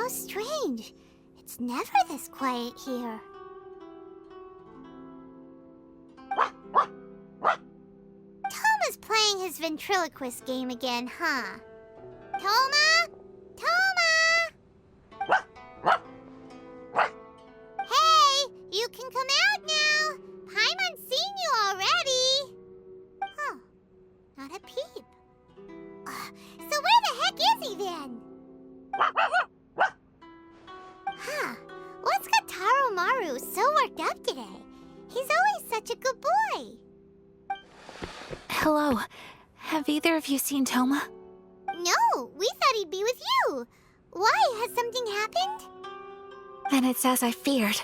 How strange. It's never this quiet here. Toma's playing his ventriloquist game again, huh? Toma? Toma! Hey, you can come out now. Paimon's seen you already. Huh, not a peep. So where the heck is he then? Huh, what's got Taro Maru so worked up today? He's always such a good boy. Hello. Have either of you seen Toma? No, we thought he'd be with you. Why? Has something happened? Then it's as I feared.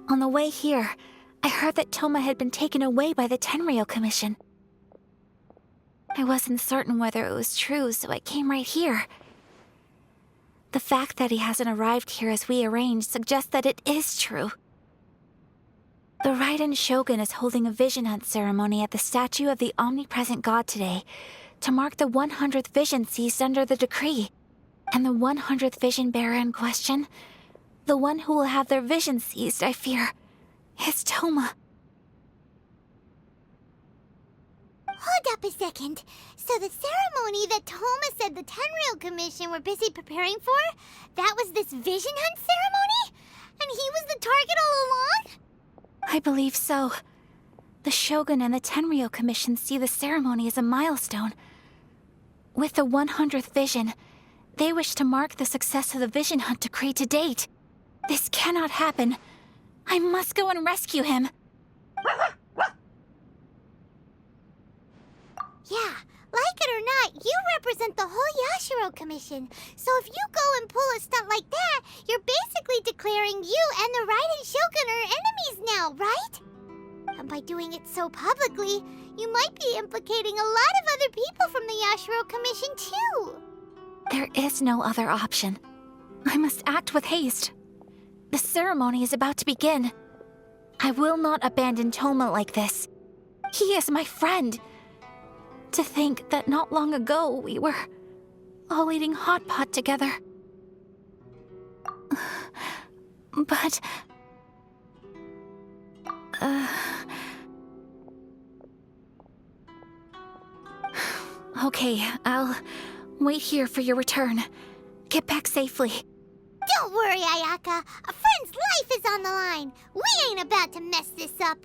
On the way here, I heard that Toma had been taken away by the Tenryou Commission. I wasn't certain whether it was true, so I came right here. The fact that he hasn't arrived here as we arranged suggests that it is true. The Raiden Shogun is holding a vision hunt ceremony at the statue of the omnipresent god today to mark the 100th vision seized under the decree. And the 100th vision bearer in question, the one who will have their vision seized, I fear, is Toma. Hold up a second. So the ceremony that Toma said the Tenryou Commission were busy preparing for, that was this vision hunt ceremony? And he was the target all along? I believe so. The Shogun and the Tenryou Commission see the ceremony as a milestone. With the 100th vision, they wish to mark the success of the vision hunt decree to date. This cannot happen. I must go and rescue him. Yeah, like it or not, you represent the whole Yashiro Commission. So if you go and pull a stunt like that, you're basically declaring you and the Raiden Shogun are enemies now, right? And by doing it so publicly, you might be implicating a lot of other people from the Yashiro Commission too. There is no other option. I must act with haste. The ceremony is about to begin. I will not abandon Toma like this. He is my friend. To think that not long ago we were all eating hot pot together. But... Okay, I'll wait here for your return. Get back safely. Don't worry, Ayaka. A friend's life is on the line. We ain't about to mess this up.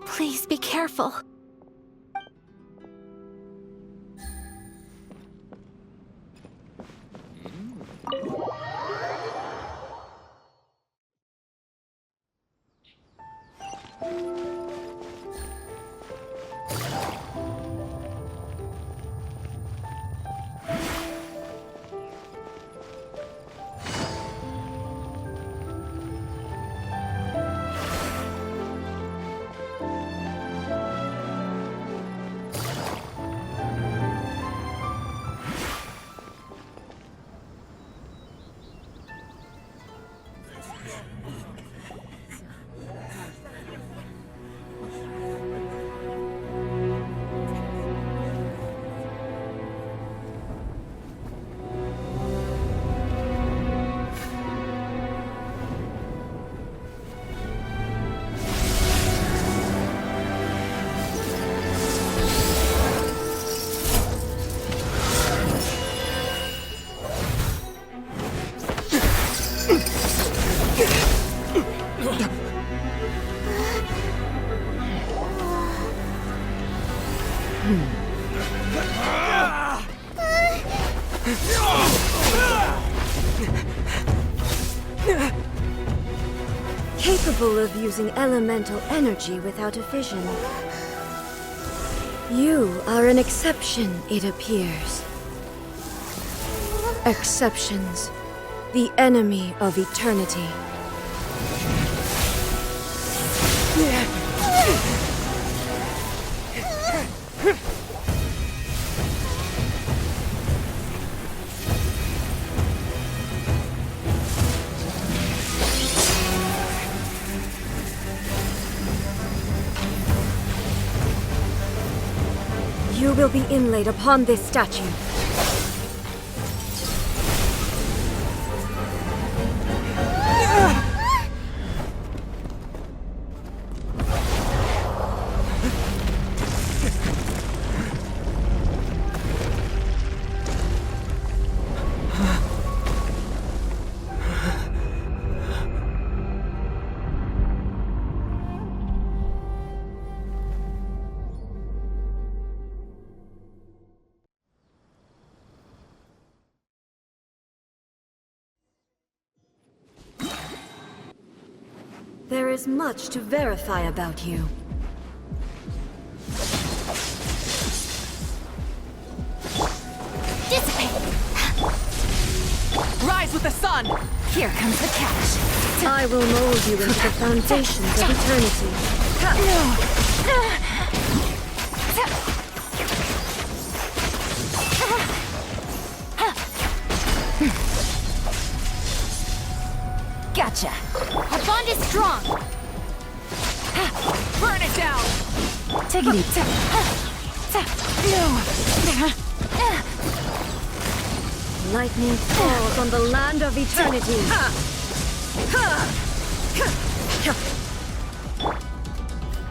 Please be careful. Capable of using elemental energy without a vision. You are an exception, it appears. Exceptions, the enemy of eternity. You will be inlaid upon this statue. There is much to verify about you. Dissipate! Rise with the sun! Here comes the catch. I will mold you into the foundations of eternity. Gotcha. Our bond is strong! Burn it down! Tiggity. No! Lightning falls on the land of eternity.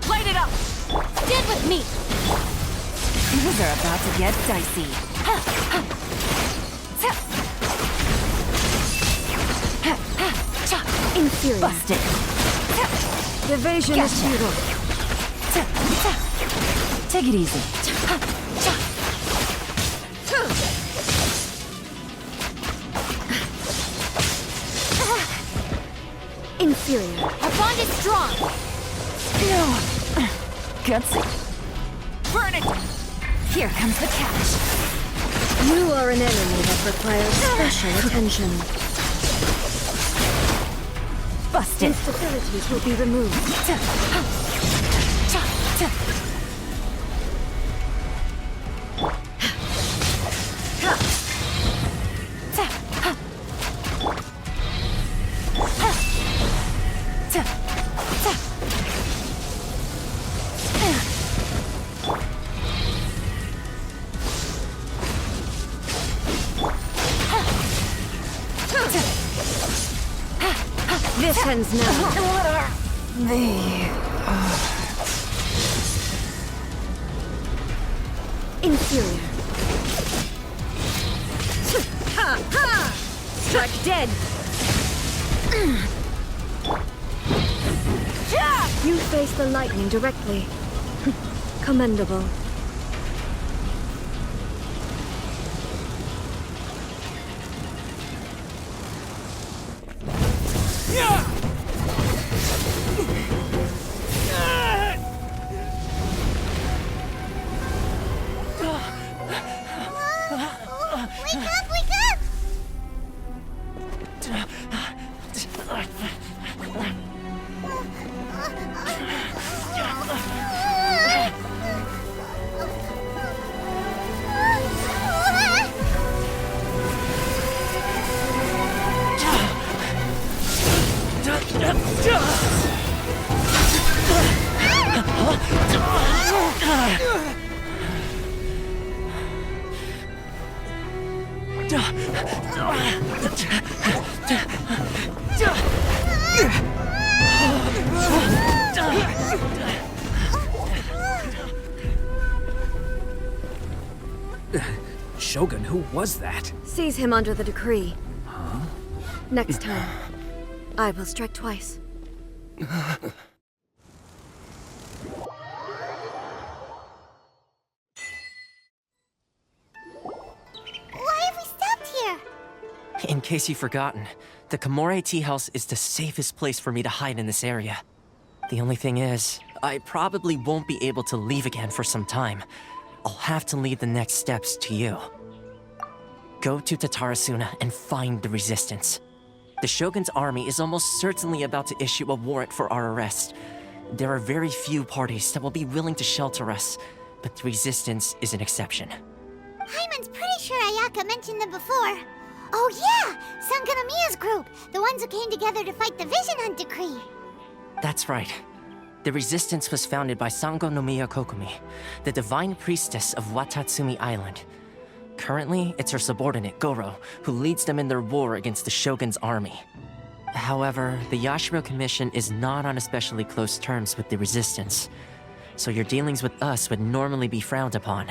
Light it up! Stand with me! Things are about to get dicey. Inferior. Busted. Evasion is futile. Take it easy. Inferior. Our bond is strong! No. Gutsy. Burn it! Here comes the catch. You are an enemy that requires special attention. Busted. Instabilities will be removed. This ends now. What are they? Inferior. Ha ha! Struck dead. You face the lightning directly. Commendable. Wake up! Wake up! Shogun, who was that? Seize him under the decree. Next time, I will strike twice. Why have we stopped here? In case you've forgotten, the Komore Tea House is the safest place for me to hide in this area. The only thing is, I probably won't be able to leave again for some time. I'll have to leave the next steps to you. Go to Tatarasuna and find the resistance. The Shogun's army is almost certainly about to issue a warrant for our arrest. There are very few parties that will be willing to shelter us, but the resistance is an exception. Paimon's pretty sure Ayaka mentioned them before. Oh yeah! Sanganamiya's group! The ones who came together to fight the Vision Hunt decree! That's right. The resistance was founded by Sango no Miya Kokumi, the divine priestess of Watatsumi Island. Currently, it's her subordinate, Goro, who leads them in their war against the Shogun's army. However, the Yashiro Commission is not on especially close terms with the resistance, so your dealings with us would normally be frowned upon.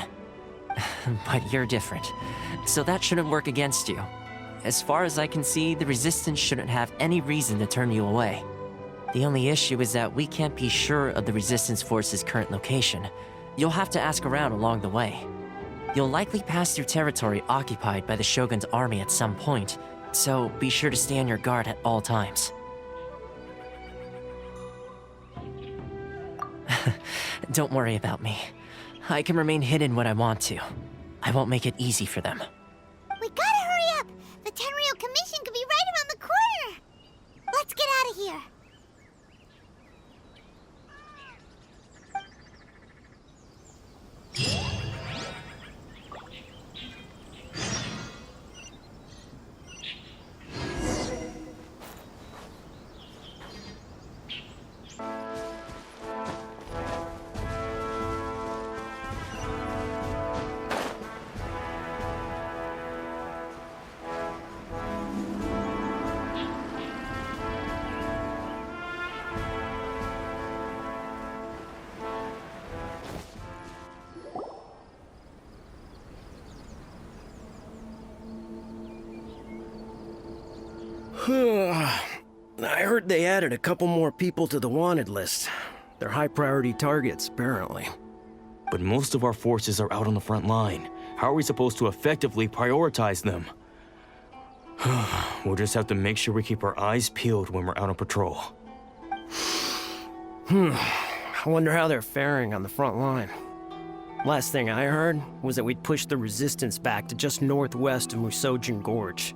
But you're different, so that shouldn't work against you. As far as I can see, the resistance shouldn't have any reason to turn you away. The only issue is that we can't be sure of the resistance force's current location. You'll have to ask around along the way. You'll likely pass through territory occupied by the Shogun's army at some point, so be sure to stay on your guard at all times. Don't worry about me. I can remain hidden when I want to. I won't make it easy for them. We gotta hurry up! The Tenryou Commission could be right around the corner! Let's get out of here! I heard they added a couple more people to the wanted list. They're high-priority targets, apparently. But most of our forces are out on the front line. How are we supposed to effectively prioritize them? We'll just have to make sure we keep our eyes peeled when we're out on patrol. I wonder how they're faring on the front line. Last thing I heard was that we'd pushed the resistance back to just northwest of Musojin Gorge.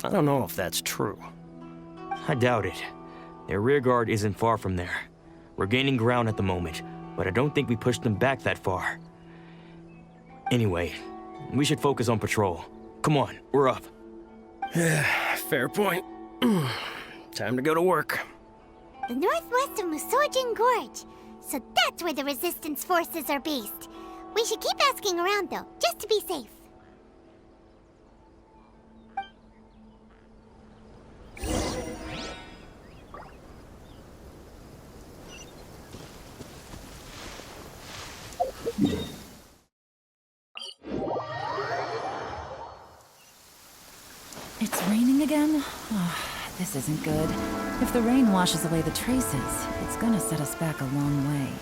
I don't know if that's true. I doubt it. Their rearguard isn't far from there. We're gaining ground at the moment, but I don't think we pushed them back that far. Anyway, we should focus on patrol. Come on, we're up. Fair point. Time to go to work. The northwest of Musojin Gorge. So that's where the resistance forces are based. We should keep asking around though, just to be safe. It's raining again? Oh, this isn't good. If the rain washes away the traces, it's gonna set us back a long way.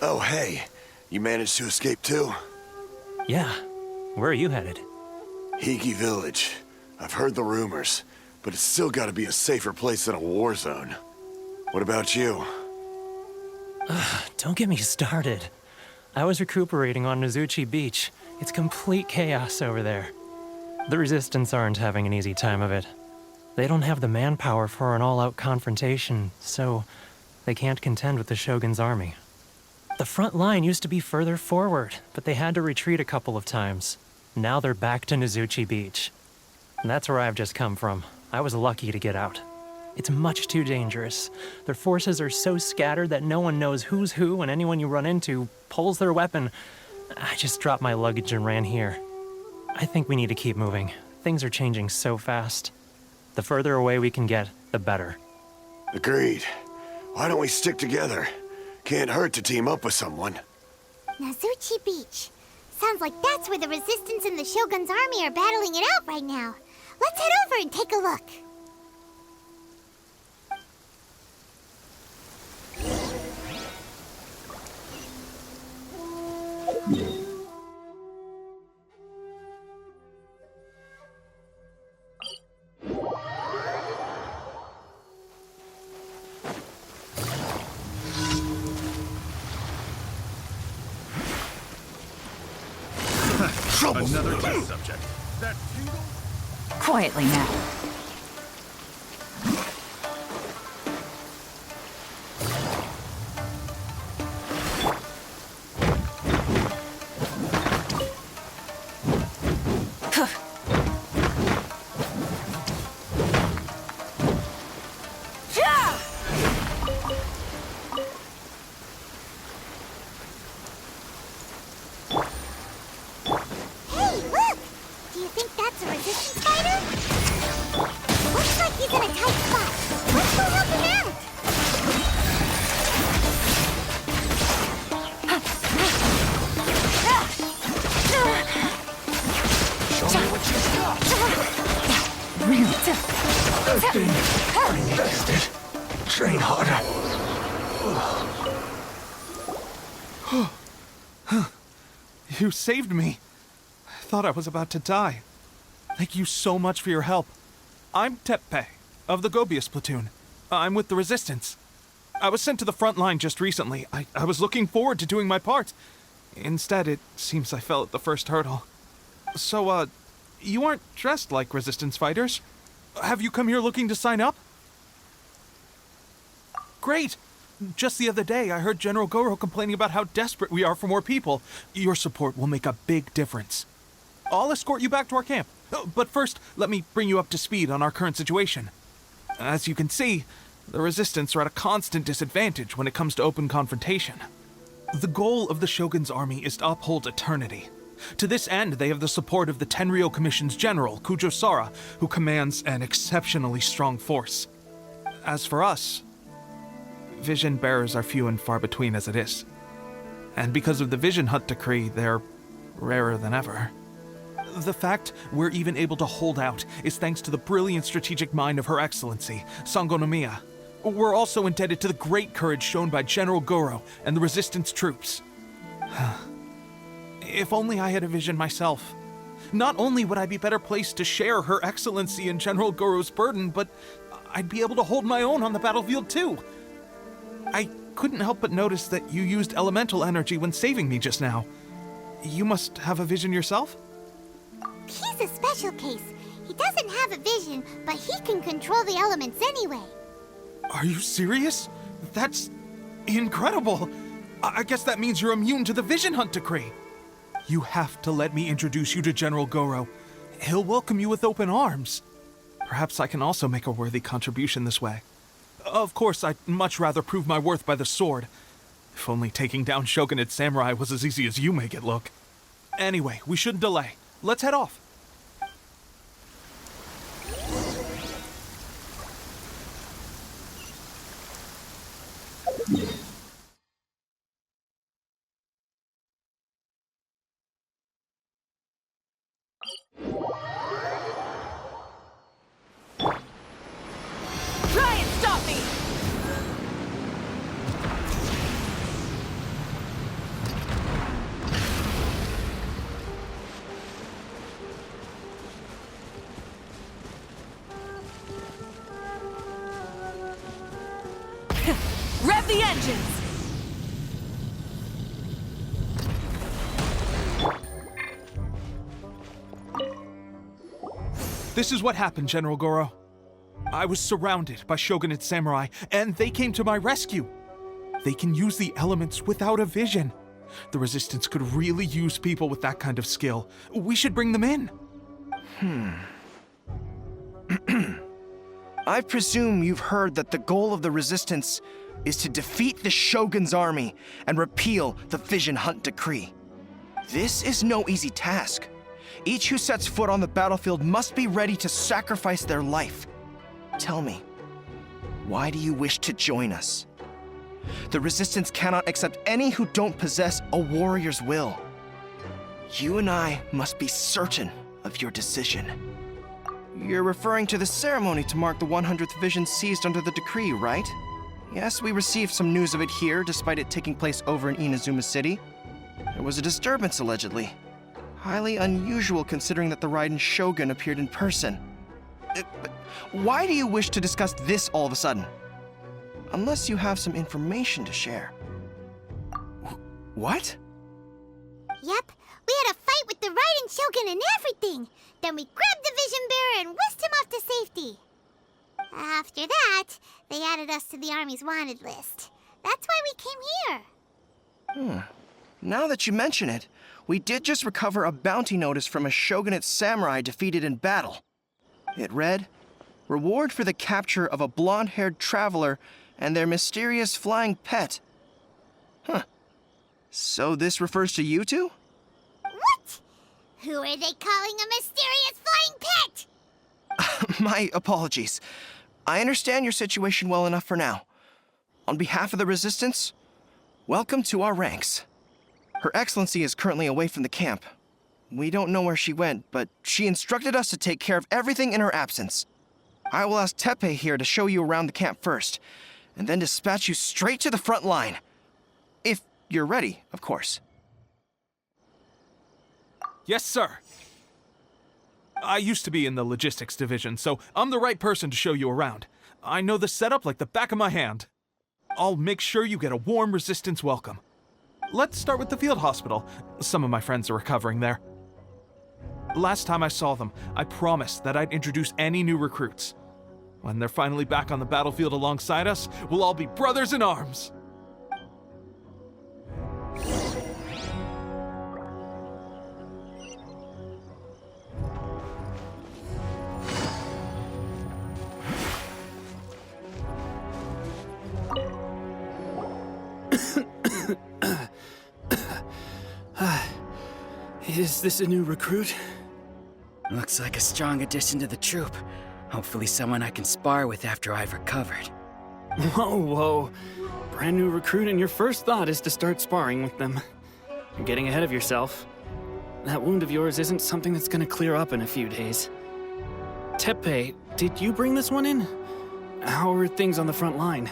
Oh, hey. You managed to escape too? Yeah. Where are you headed? Higi Village. I've heard the rumors, but it's still gotta be a safer place than a war zone. What about you? Don't get me started. I was recuperating on Nizuchi Beach. It's complete chaos over there. The Resistance aren't having an easy time of it. They don't have the manpower for an all-out confrontation, so they can't contend with the Shogun's army. The front line used to be further forward, but they had to retreat a couple of times. Now they're back to Nizuchi Beach. And that's where I've just come from. I was lucky to get out. It's much too dangerous. Their forces are so scattered that no one knows who's who, and anyone you run into pulls their weapon. I just dropped my luggage and ran here. I think we need to keep moving. Things are changing so fast. The further away we can get, the better. Agreed. Why don't we stick together? Can't hurt to team up with someone. Nizuchi Beach. Sounds like that's where the Resistance and the Shogun's army are battling it out right now. Let's head over and take a look. Another test subject. That tingle? Quietly now. Invested. Train harder. You saved me. I thought I was about to die. Thank you so much for your help. I'm Tepe, of the Gobius platoon. I'm with the Resistance. I was sent to the front line just recently. I was looking forward to doing my part. Instead, it seems I fell at the first hurdle. So, you aren't dressed like Resistance fighters? Have you come here looking to sign up? Great! Just the other day, I heard General Goro complaining about how desperate we are for more people. Your support will make a big difference. I'll escort you back to our camp. But first, let me bring you up to speed on our current situation. As you can see, the Resistance are at a constant disadvantage when it comes to open confrontation. The goal of the Shogun's army is to uphold eternity. To this end, they have the support of the Tenryou Commission's general, Kujo Sara, who commands an exceptionally strong force. As for us, vision bearers are few and far between as it is. And because of the Vision Hut decree, they're rarer than ever. The fact we're even able to hold out is thanks to the brilliant strategic mind of Her Excellency, Sango no Miya. We're also indebted to the great courage shown by General Goro and the Resistance troops. If only I had a vision myself. Not only would I be better placed to share Her Excellency and General Goro's burden, but I'd be able to hold my own on the battlefield too. I couldn't help but notice that you used elemental energy when saving me just now. You must have a vision yourself? He's a special case. He doesn't have a vision, but he can control the elements anyway. Are you serious? That's incredible. I guess that means you're immune to the Vision Hunt decree. You have to let me introduce you to General Goro. He'll welcome you with open arms. Perhaps I can also make a worthy contribution this way. Of course, I'd much rather prove my worth by the sword. If only taking down Shogunate samurai was as easy as you make it look. Anyway, we shouldn't delay. Let's head off. Try and stop me! Rev the engines! This is what happened, General Goro. I was surrounded by Shogunate samurai, and they came to my rescue. They can use the elements without a vision. The Resistance could really use people with that kind of skill. We should bring them in. I presume you've heard that the goal of the Resistance is to defeat the Shogun's army and repeal the Vision Hunt decree. This is no easy task. Each who sets foot on the battlefield must be ready to sacrifice their life. Tell me, why do you wish to join us? The Resistance cannot accept any who don't possess a warrior's will. You and I must be certain of your decision. You're referring to the ceremony to mark the 100th vision seized under the decree, right? Yes, we received some news of it here, despite it taking place over in Inazuma City. There was a disturbance, allegedly. Highly unusual considering that the Raiden Shogun appeared in person. But why do you wish to discuss this all of a sudden? Unless you have some information to share. What? Yep, we had a fight with the Raiden Shogun and everything. Then we grabbed the Vision Bearer and whisked him off to safety. After that, they added us to the Army's wanted list. That's why we came here. Now that you mention it, we did just recover a bounty notice from a Shogunate samurai defeated in battle. It read, "Reward for the capture of a blonde-haired traveler and their mysterious flying pet." So this refers to you two? What? Who are they calling a mysterious flying pet? My apologies. I understand your situation well enough for now. On behalf of the Resistance, welcome to our ranks. Her Excellency is currently away from the camp. We don't know where she went, but she instructed us to take care of everything in her absence. I will ask Tepe here to show you around the camp first, and then dispatch you straight to the front line. If you're ready, of course. Yes, sir. I used to be in the logistics division, so I'm the right person to show you around. I know the setup like the back of my hand. I'll make sure you get a warm Resistance welcome. Let's start with the field hospital. Some of my friends are recovering there. Last time I saw them, I promised that I'd introduce any new recruits. When they're finally back on the battlefield alongside us, we'll all be brothers in arms. Is this a new recruit? Looks like a strong addition to the troop. Hopefully someone I can spar with after I've recovered. Whoa. Brand new recruit and your first thought is to start sparring with them. You're getting ahead of yourself. That wound of yours isn't something that's gonna clear up in a few days. Tepe, did you bring this one in? How are things on the front line?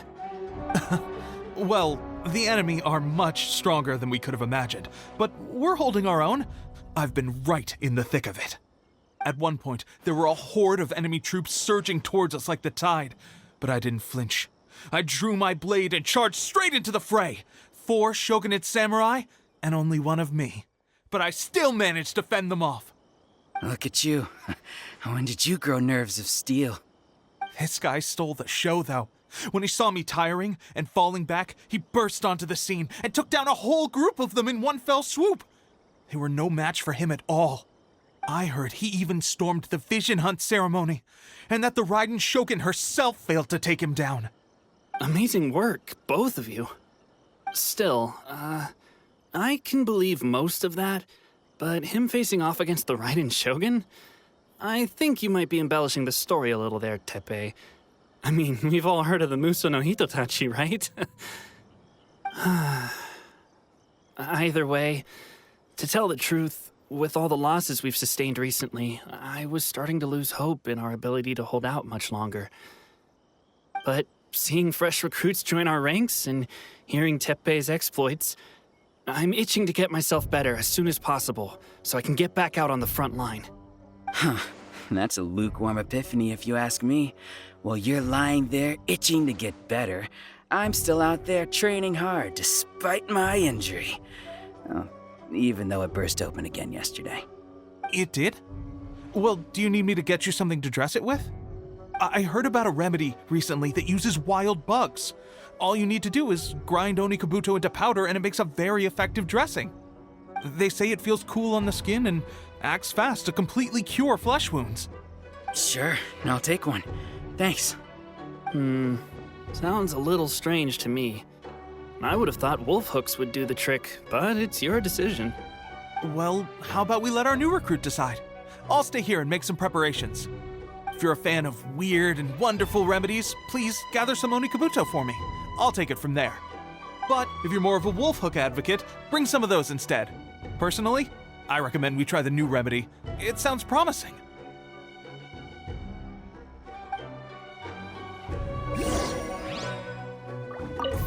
Well, the enemy are much stronger than we could have imagined, but we're holding our own. I've been right in the thick of it. At one point, there were a horde of enemy troops surging towards us like the tide, but I didn't flinch. I drew my blade and charged straight into the fray. 4 shogunate samurai, and only one of me. But I still managed to fend them off. Look at you. When did you grow nerves of steel? This guy stole the show, though. When he saw me tiring and falling back, he burst onto the scene and took down a whole group of them in one fell swoop. They were no match for him at all. I heard he even stormed the vision hunt ceremony, and that the Raiden Shogun herself failed to take him down. Amazing work, both of you. Still, I can believe most of that, but him facing off against the Raiden Shogun? I think you might be embellishing the story a little there, Tepe. I mean, we've all heard of the Muso no Hitotachi, right? Either way, to tell the truth, with all the losses we've sustained recently, I was starting to lose hope in our ability to hold out much longer. But seeing fresh recruits join our ranks and hearing Tepe's exploits, I'm itching to get myself better as soon as possible so I can get back out on the front line. Huh. That's a lukewarm epiphany if you ask me. While you're lying there itching to get better, I'm still out there training hard despite my injury. Oh, even though it burst open again yesterday. It did? Well, do you need me to get you something to dress it with? I heard about a remedy recently that uses wild bugs. All you need to do is grind Onikabuto into powder and it makes a very effective dressing. They say it feels cool on the skin and acts fast to completely cure flesh wounds. Sure, I'll take one. Thanks. Sounds a little strange to me. I would have thought wolf hooks would do the trick, but it's your decision. Well, how about we let our new recruit decide? I'll stay here and make some preparations. If you're a fan of weird and wonderful remedies, please gather some Onikabuto for me. I'll take it from there. But if you're more of a wolf hook advocate, bring some of those instead. Personally, I recommend we try the new remedy. It sounds promising.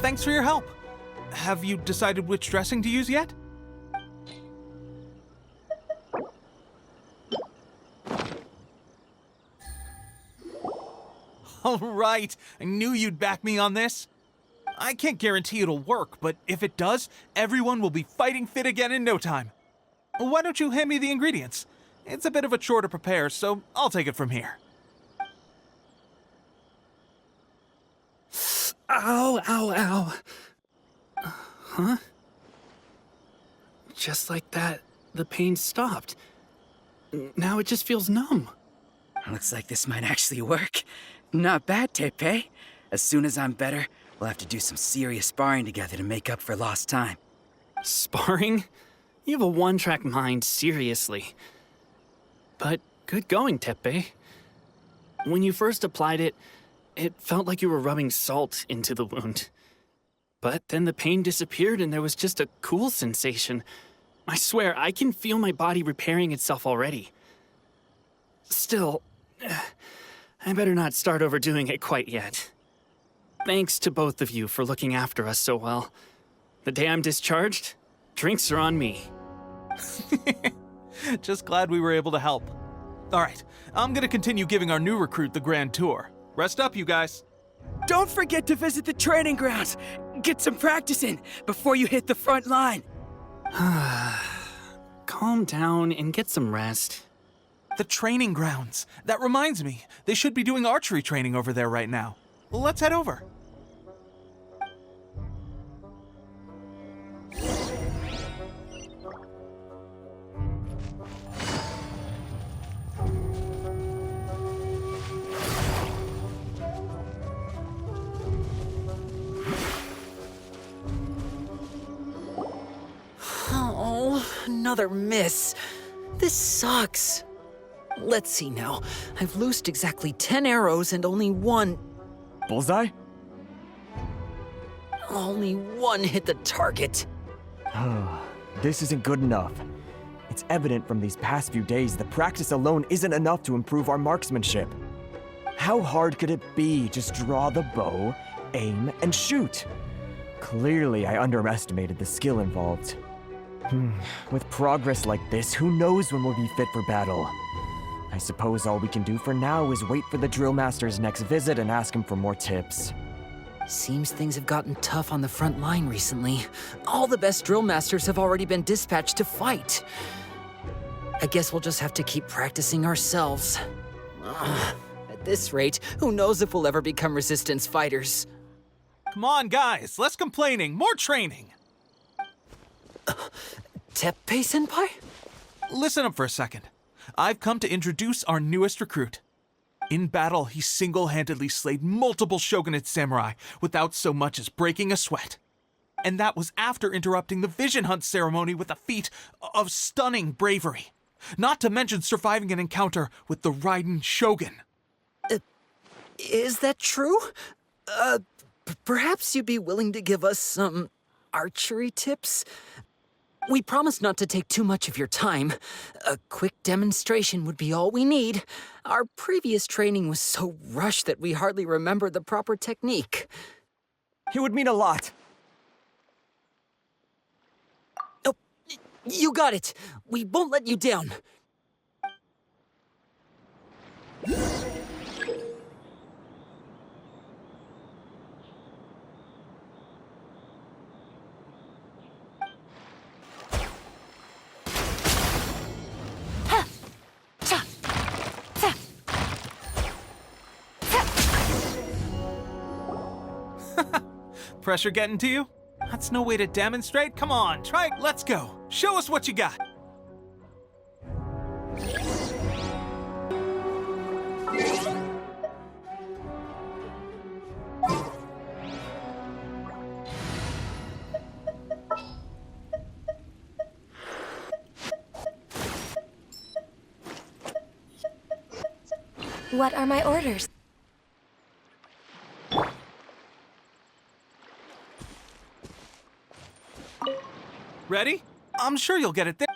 Thanks for your help. Have you decided which dressing to use yet? All right, I knew you'd back me on this. I can't guarantee it'll work, but if it does, everyone will be fighting fit again in no time. Why don't you hand me the ingredients? It's a bit of a chore to prepare, so I'll take it from here. Ow, ow, ow. Huh? Just like that, the pain stopped. Now it just feels numb. Looks like this might actually work. Not bad, Tepe. As soon as I'm better, we'll have to do some serious sparring together to make up for lost time. Sparring? You have a one-track mind, seriously. But good going, Tepe. When you first applied it, it felt like you were rubbing salt into the wound. But then the pain disappeared and there was just a cool sensation. I swear, I can feel my body repairing itself already. Still, I better not start overdoing it quite yet. Thanks to both of you for looking after us so well. The day I'm discharged, drinks are on me. Just glad we were able to help. All right, I'm gonna continue giving our new recruit the grand tour. Rest up, you guys. Don't forget to visit the training grounds. Get some practice in before you hit the front line. Calm down and get some rest. The training grounds. That reminds me, they should be doing archery training over there right now. Let's head over. Oh, another miss. This sucks. Let's see now. I've loosed exactly 10 arrows and only one... Bullseye? Only one hit the target. This isn't good enough. It's evident from these past few days the practice alone isn't enough to improve our marksmanship. How hard could it be? Just draw the bow, aim, and shoot. Clearly, I underestimated the skill involved. With progress like this, who knows when we'll be fit for battle? I suppose all we can do for now is wait for the drill master's next visit and ask him for more tips. Seems things have gotten tough on the front line recently. All the best drill masters have already been dispatched to fight. I guess we'll just have to keep practicing ourselves. At this rate, who knows if we'll ever become resistance fighters. Come on, guys, less complaining, more training. Teppei-senpai? Listen up for a second. I've come to introduce our newest recruit. In battle, he single-handedly slayed multiple shogunate samurai without so much as breaking a sweat. And that was after interrupting the vision hunt ceremony with a feat of stunning bravery. Not to mention surviving an encounter with the Raiden Shogun. Is that true? Perhaps you'd be willing to give us some archery tips? We promise not to take too much of your time. A quick demonstration would be all we need. Our previous training was so rushed that we hardly remember the proper technique. It would mean a lot. Oh, you got it. We won't let you down. Pressure getting to you? That's no way to demonstrate. Come on, try it. Let's go. Show us what you got. What are my orders? Ready? I'm sure you'll get it there.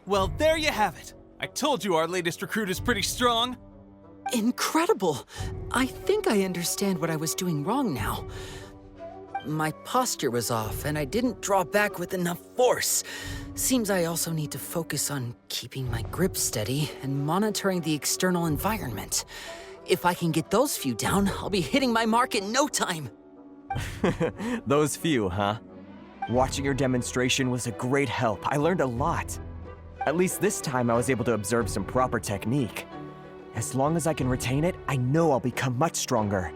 Well, there you have it. I told you our latest recruit is pretty strong. Incredible! I think I understand what I was doing wrong now. my posture was off and I didn't draw back with enough force. Seems I also need to focus on keeping my grip steady and monitoring the external environment. If I can get those few down, I'll be hitting my mark in no time. Those few, huh? Watching your demonstration was a great help. I learned a lot. At least this time I was able to observe some proper technique. As long as I can retain it, I know I'll become much stronger.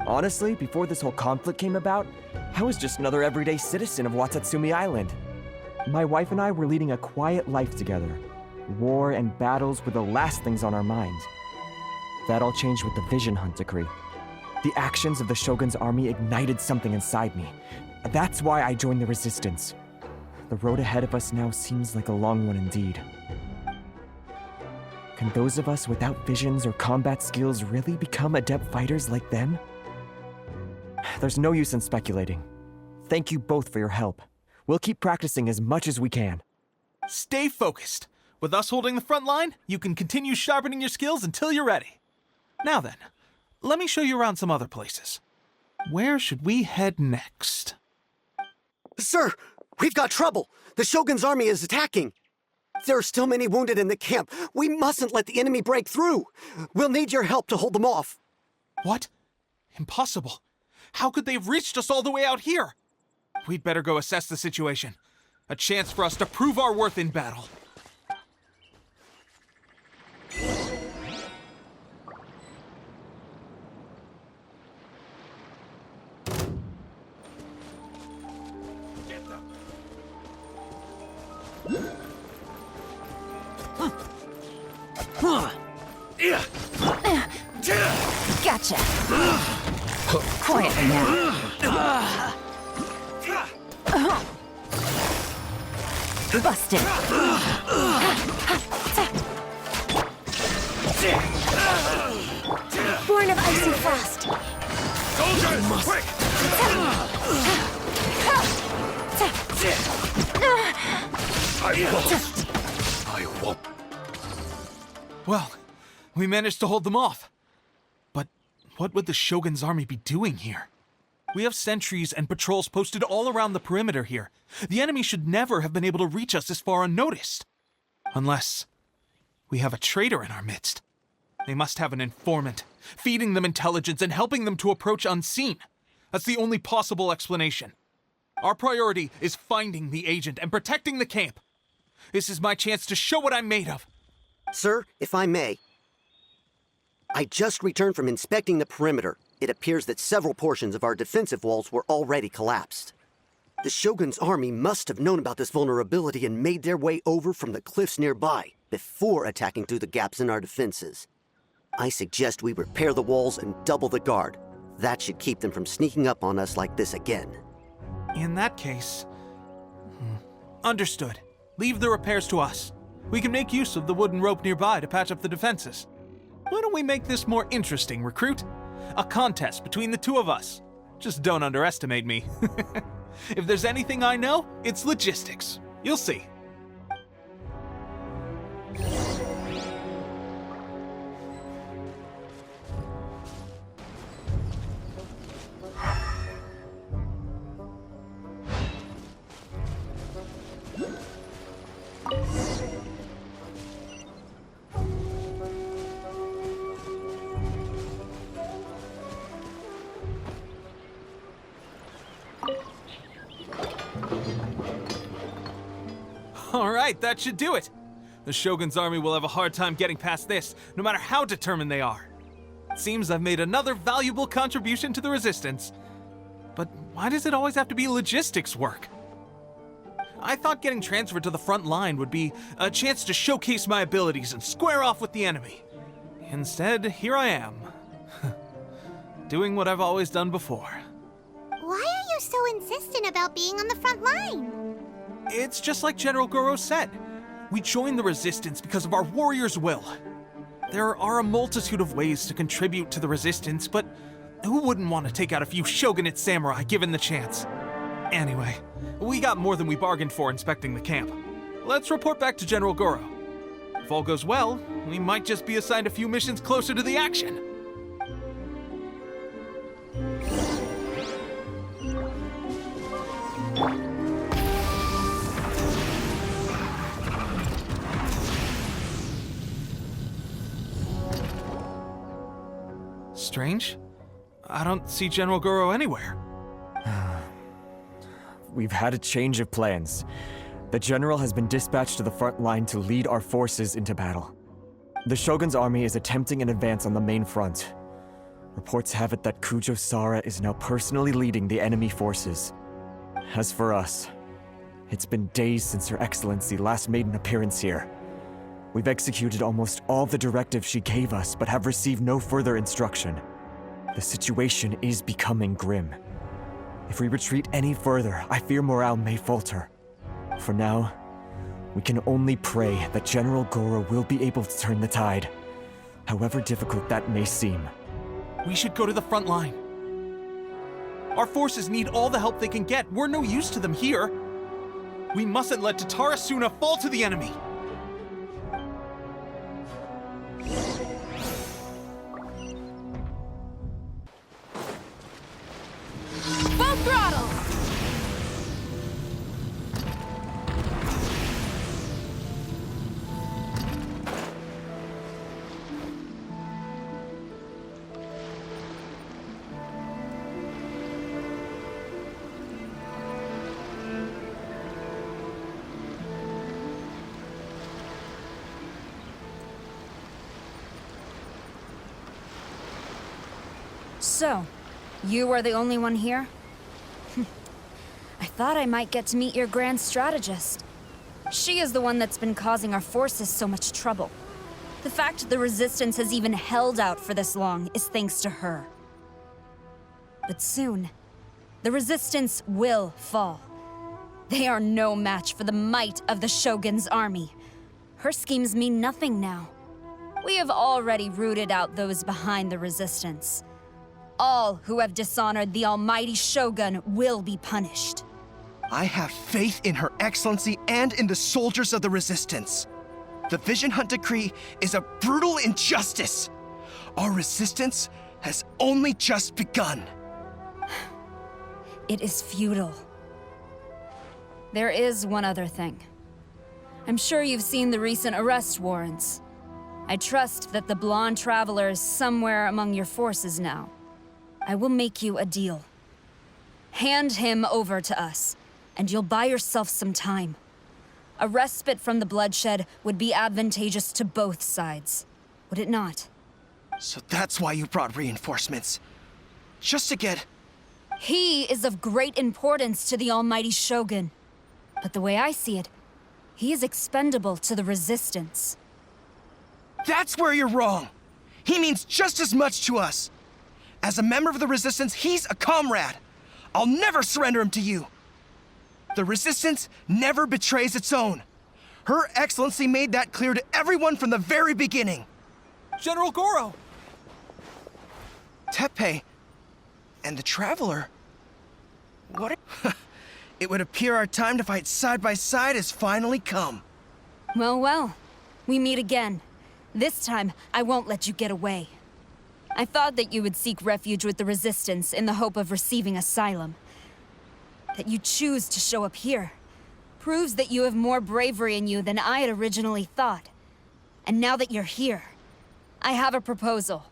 Honestly, before this whole conflict came about, I was just another everyday citizen of Watatsumi Island. My wife and I were leading a quiet life together. War and battles were the last things on our minds. That all changed with the Vision Hunt decree. The actions of the Shogun's army ignited something inside me. That's why I joined the resistance. The road ahead of us now seems like a long one indeed. Can those of us without visions or combat skills really become adept fighters like them? There's no use in speculating. Thank you both for your help. We'll keep practicing as much as we can. Stay focused. With us holding the front line, you can continue sharpening your skills until you're ready. Now then, let me show you around some other places. Where should we head next? Sir, we've got trouble. The Shogun's army is attacking. There are still many wounded in the camp. We mustn't let the enemy break through. We'll need your help to hold them off. What? Impossible. How could they have reached us all the way out here? We'd better go assess the situation. A chance for us to prove our worth in battle. Gotcha. Quietly now. Busted. Born of icy frost. Soldiers, quick! I won't. Well, we managed to hold them off. But what would the Shogun's army be doing here? We have sentries and patrols posted all around the perimeter here. The enemy should never have been able to reach us this far unnoticed. Unless we have a traitor in our midst. They must have an informant, feeding them intelligence and helping them to approach unseen. That's the only possible explanation. Our priority is finding the agent and protecting the camp. This is my chance to show what I'm made of. Sir, if I may. I just returned from inspecting the perimeter. It appears that several portions of our defensive walls were already collapsed. The Shogun's army must have known about this vulnerability and made their way over from the cliffs nearby before attacking through the gaps in our defenses. I suggest we repair the walls and double the guard. That should keep them from sneaking up on us like this again. In that case... Understood. Leave the repairs to us. We can make use of the wooden rope nearby to patch up the defenses. Why don't we make this more interesting, recruit? A contest between the two of us. Just don't underestimate me. If there's anything I know, it's logistics. You'll see. All right, that should do it. The Shogun's army will have a hard time getting past this, no matter how determined they are. It seems I've made another valuable contribution to the resistance. But why does it always have to be logistics work? I thought getting transferred to the front line would be a chance to showcase my abilities and square off with the enemy. Instead, here I am. Doing what I've always done before. Why are you so insistent about being on the front line? It's just like General Goro said. We joined the resistance because of our warrior's will. There are a multitude of ways to contribute to the resistance, but who wouldn't want to take out a few shogunate samurai given the chance? Anyway, we got more than we bargained for inspecting the camp. Let's report back to General Goro. If all goes well, we might just be assigned a few missions closer to the action. Strange. I don't see General Goro anywhere. We've had a change of plans. The general has been dispatched to the front line to lead our forces into battle. The Shogun's army is attempting an advance on the main front. Reports have it that Kujo Sara is now personally leading the enemy forces. As for us, it's been days since Her Excellency last made an appearance here. We've executed almost all the directives she gave us, but have received no further instruction. The situation is becoming grim. If we retreat any further, I fear morale may falter. For now, we can only pray that General Goro will be able to turn the tide, however difficult that may seem. We should go to the front line. Our forces need all the help they can get. We're no use to them here. We mustn't let Tatara Suna fall to the enemy. Full throttle! So, you are the only one here? I thought I might get to meet your grand strategist. She is the one that's been causing our forces so much trouble. The fact the Resistance has even held out for this long is thanks to her. But soon, the Resistance will fall. They are no match for the might of the Shogun's army. Her schemes mean nothing now. We have already rooted out those behind the Resistance. All who have dishonored the almighty Shogun will be punished. I have faith in Her Excellency and in the soldiers of the Resistance. The Vision Hunt Decree is a brutal injustice. Our resistance has only just begun. It is futile. There is one other thing. I'm sure you've seen the recent arrest warrants. I trust that the blonde traveler is somewhere among your forces now. I will make you a deal. Hand him over to us, and you'll buy yourself some time. A respite from the bloodshed would be advantageous to both sides, would it not? So that's why you brought reinforcements. Just to get... He is of great importance to the almighty Shogun. But the way I see it, he is expendable to the Resistance. That's where you're wrong. He means just as much to us. As a member of the Resistance, he's a comrade. I'll never surrender him to you. The Resistance never betrays its own. Her Excellency made that clear to everyone from the very beginning. General Goro! Teppei and the Traveler. What? It would appear our time to fight side by side has finally come. Well, well. We meet again. This time, I won't let you get away. I thought that you would seek refuge with the Resistance in the hope of receiving asylum. That you choose to show up here proves that you have more bravery in you than I had originally thought. And now that you're here, I have a proposal.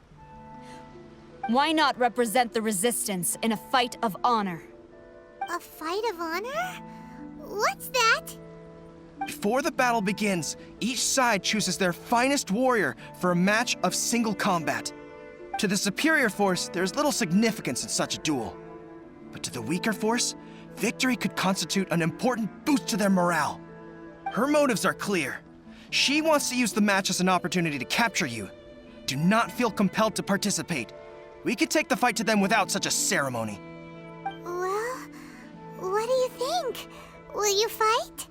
Why not represent the Resistance in a fight of honor? A fight of honor? What's that? Before the battle begins, each side chooses their finest warrior for a match of single combat. To the superior force, there is little significance in such a duel. But to the weaker force, victory could constitute an important boost to their morale. Her motives are clear. She wants to use the match as an opportunity to capture you. Do not feel compelled to participate. We could take the fight to them without such a ceremony. Well, what do you think? Will you fight?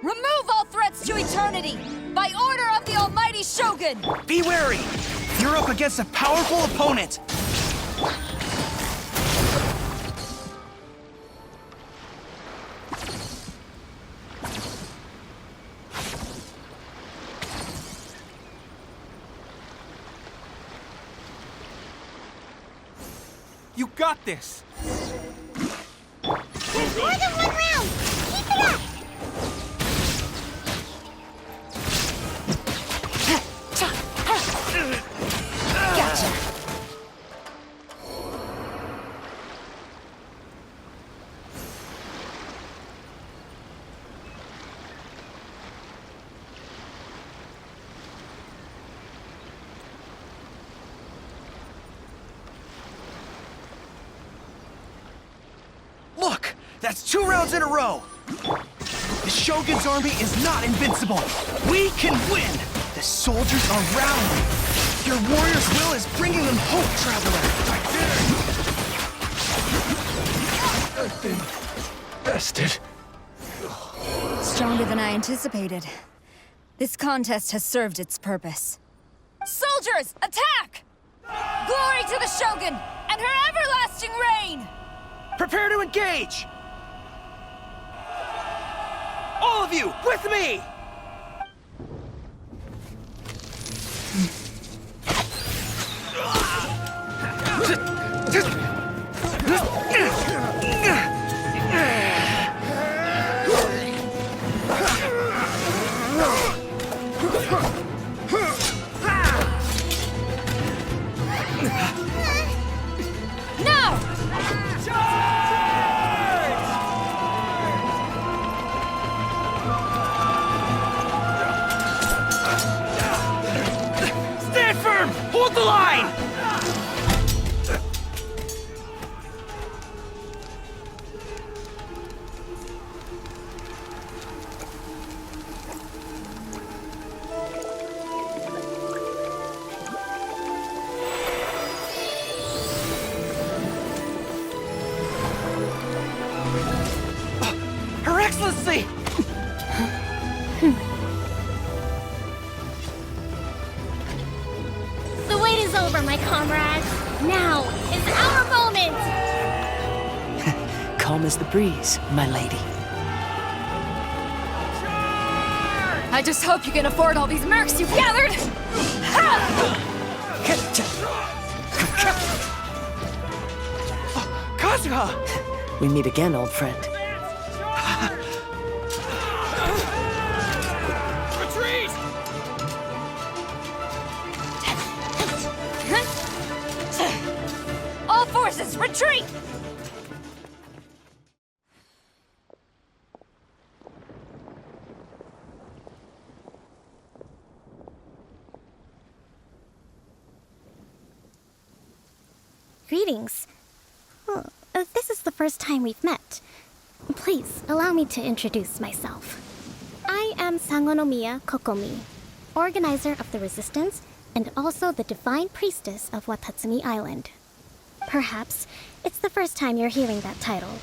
Remove all threats to eternity! By order of the almighty Shogun! Be wary! You're up against a powerful opponent! got this! There's more than one round! Keep it up! Gotcha. Look! That's 2 rounds in a row! The Shogun's army is not invincible! We can win! The soldiers are rallying! Your warrior's will is bringing them hope, Traveler! I've been bested. Stronger than I anticipated. This contest has served its purpose. Soldiers, attack! Glory to the Shogun and her everlasting reign! Prepare to engage! All of you, with me! Stand firm! Hold the line! Her Excellency! The wait is over, my comrades. Now is our moment! Calm as the breeze, my lady. I just hope you can afford all these mercs you've gathered! Kazuha! We meet again, old friend. Retreat! All forces, retreat! Greetings. Well, this is the first time we've met. Please, allow me to introduce myself. I am Sangonomiya Kokomi, organizer of the Resistance and also the Divine Priestess of Watatsumi Island. Perhaps it's the first time you're hearing that title.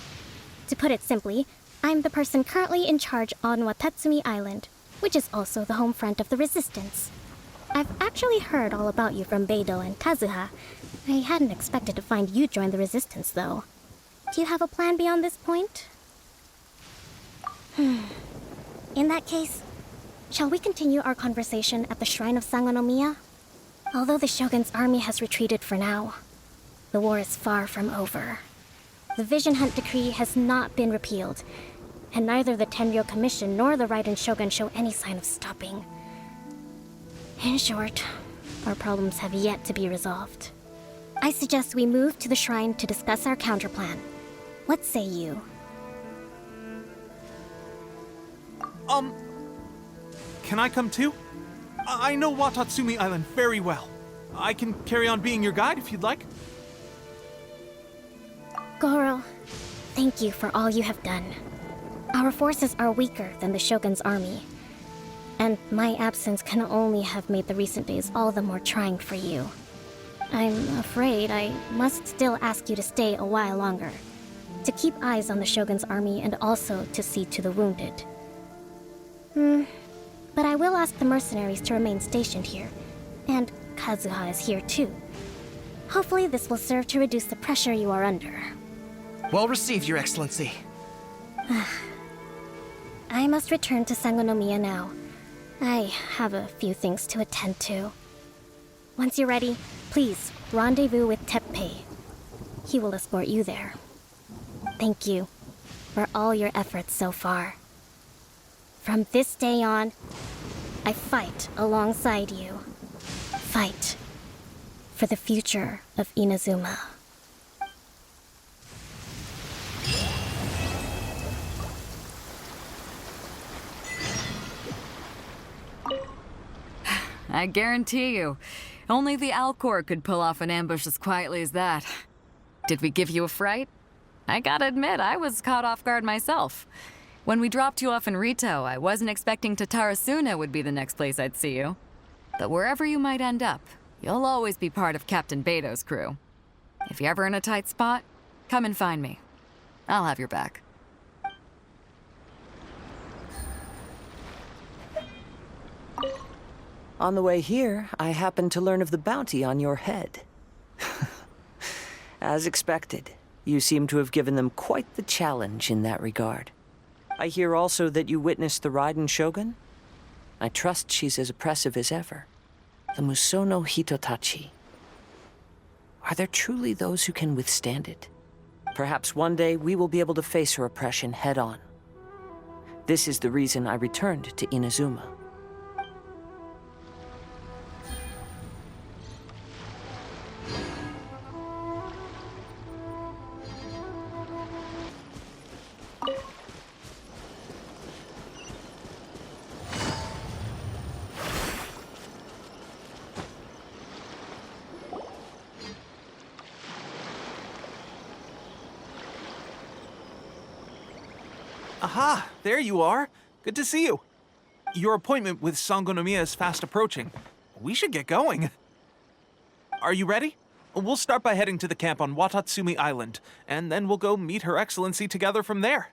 To put it simply, I'm the person currently in charge on Watatsumi Island, which is also the home front of the Resistance. I've actually heard all about you from Beidou and Kazuha. I hadn't expected to find you join the Resistance, though. Do you have a plan beyond this point? In that case, shall we continue our conversation at the Shrine of Sangonomiya? Although the Shogun's army has retreated for now, the war is far from over. The Vision Hunt Decree has not been repealed, and neither the Tenryou Commission nor the Raiden Shogun show any sign of stopping. In short, our problems have yet to be resolved. I suggest we move to the shrine to discuss our counterplan. What say you? Can I come too? I know Watatsumi Island very well. I can carry on being your guide if you'd like. Goro, thank you for all you have done. Our forces are weaker than the Shogun's army, and my absence can only have made the recent days all the more trying for you. I'm afraid I must still ask you to stay a while longer, to keep eyes on the Shogun's army and also to see to the wounded. But I will ask the mercenaries to remain stationed here, and Kazuha is here too. Hopefully this will serve to reduce the pressure you are under. Well received, Your Excellency. I must return to Sangonomiya now. I have a few things to attend to. Once you're ready, please rendezvous with Teppei. he will escort you there. Thank you for all your efforts so far. From this day on, I fight alongside you. Fight for the future of Inazuma. I guarantee you, only the Alcor could pull off an ambush as quietly as that. Did we give you a fright? I gotta admit, I was caught off guard myself. When we dropped you off in Rito, I wasn't expecting Tatarasuna would be the next place I'd see you. But wherever you might end up, you'll always be part of Captain Beto's crew. If you're ever in a tight spot, come and find me. I'll have your back. On the way here, I happened to learn of the bounty on your head. As expected, you seem to have given them quite the challenge in that regard. I hear also that you witnessed the Raiden Shogun? I trust she's as oppressive as ever. The Musono Hitotachi. Are there truly those who can withstand it? Perhaps one day we will be able to face her oppression head-on. This is the reason I returned to Inazuma. Aha! There you are! Good to see you. Your appointment with Sangonomiya is fast approaching. We should get going. Are you ready? We'll start by heading to the camp on Watatsumi Island, and then we'll go meet Her Excellency together from there.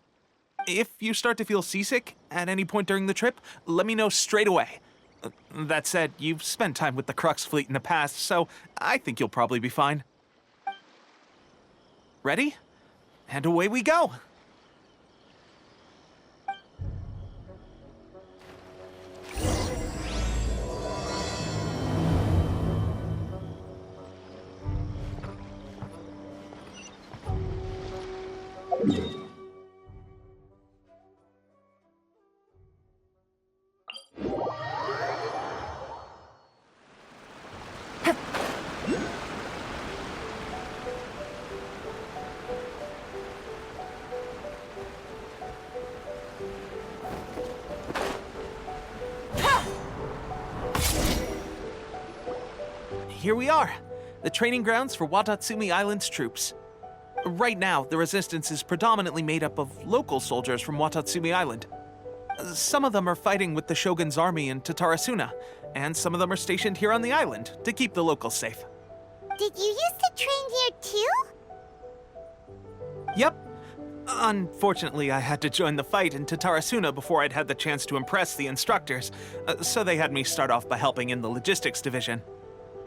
If you start to feel seasick at any point during the trip, let me know straight away. That said, you've spent time with the Crux fleet in the past, so I think you'll probably be fine. Ready? And away we go! Here we are, the training grounds for Watatsumi Island's troops. Right now, the resistance is predominantly made up of local soldiers from Watatsumi Island. Some of them are fighting with the Shogun's army in Tatarasuna, and some of them are stationed here on the island to keep the locals safe. Did you used to train here too? Yep. Unfortunately, I had to join the fight in Tatarasuna before I'd had the chance to impress the instructors, so they had me start off by helping in the logistics division.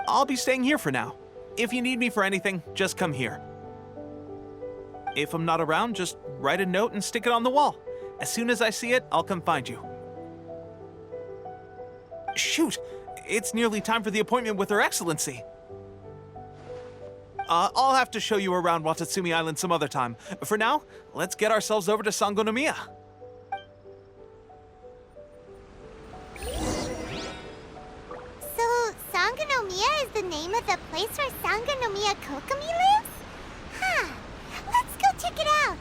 I'll be staying here for now. If you need me for anything, just come here. If I'm not around, just write a note and stick it on the wall. As soon as I see it, I'll come find you. Shoot! It's nearly time for the appointment with Her Excellency. I'll have to show you around Watatsumi Island some other time. For now, let's get ourselves over to Sangonomiya. So, Sangonomiya is the name of the place where Sangonomiya Kokomi lives? Huh. Let's go check it out.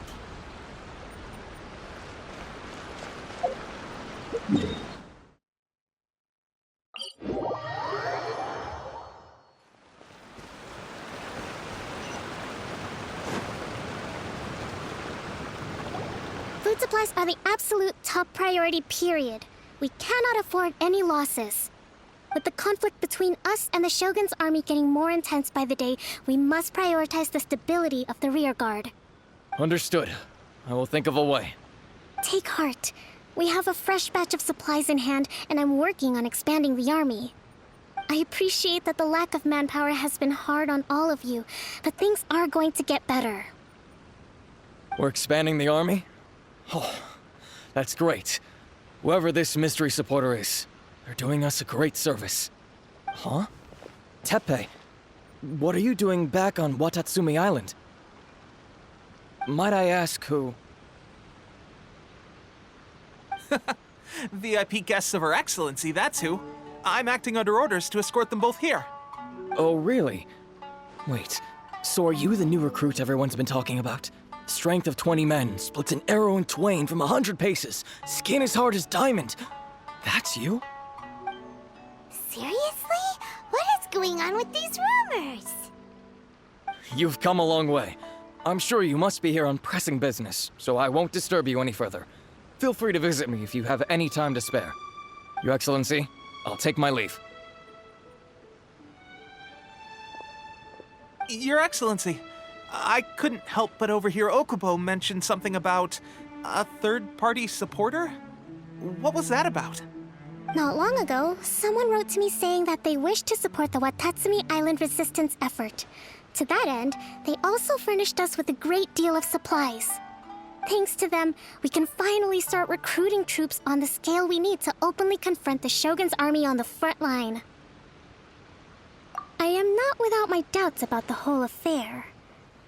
Food supplies are the absolute top priority, period. We cannot afford any losses. With the conflict between us and the Shogun's army getting more intense by the day, we must prioritize the stability of the rear guard. Understood. I will think of a way. Take heart. We have a fresh batch of supplies in hand, and I'm working on expanding the army. I appreciate that the lack of manpower has been hard on all of you, but things are going to get better. We're expanding the army? Oh, that's great. Whoever this mystery supporter is, they're doing us a great service. Huh? Teppei, what are you doing back on Watatsumi Island? Might I ask who? VIP guests of Her Excellency, that's who. I'm acting under orders to escort them both here. Oh, really? Wait, so are you the new recruit everyone's been talking about? Strength of 20 men, splits an arrow in twain from 100 paces, skin as hard as diamond. That's you? Seriously? What is going on with these rumors? You've come a long way. I'm sure you must be here on pressing business, so I won't disturb you any further. Feel free to visit me if you have any time to spare. Your Excellency, I'll take my leave. Your Excellency, I couldn't help but overhear Okubo mention something about a third-party supporter? What was that about? Not long ago, someone wrote to me saying that they wish to support the Watatsumi Island resistance effort. To that end, they also furnished us with a great deal of supplies. Thanks to them, we can finally start recruiting troops on the scale we need to openly confront the Shogun's army on the front line. I am not without my doubts about the whole affair,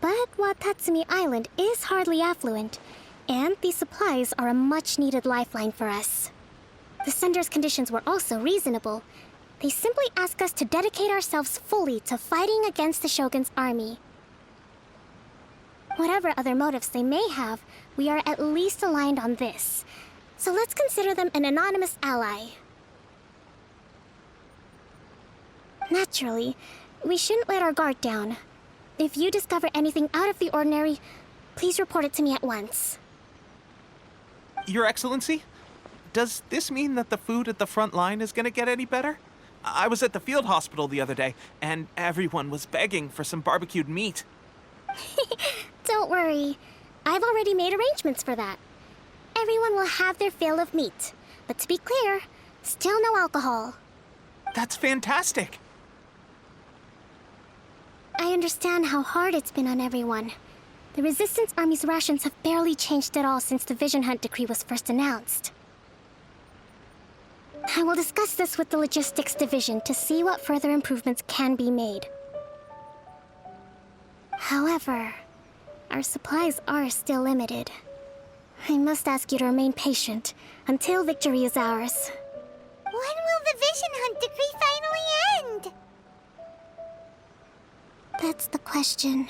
but Watatsumi Island is hardly affluent, and these supplies are a much-needed lifeline for us. The sender's conditions were also reasonable. They simply ask us to dedicate ourselves fully to fighting against the Shogun's army. Whatever other motives they may have, we are at least aligned on this. So let's consider them an anonymous ally. Naturally, we shouldn't let our guard down. If you discover anything out of the ordinary, please report it to me at once. Your Excellency, does this mean that the food at the front line is gonna get any better? I was at the field hospital the other day, and everyone was begging for some barbecued meat. Don't worry. I've already made arrangements for that. Everyone will have their fill of meat. But to be clear, still no alcohol. That's fantastic. I understand how hard it's been on everyone. The Resistance Army's rations have barely changed at all since the Vision Hunt decree was first announced. I will discuss this with the Logistics Division to see what further improvements can be made. However, our supplies are still limited. I must ask you to remain patient until victory is ours. When will the Vision Hunt decree finally end? That's the question,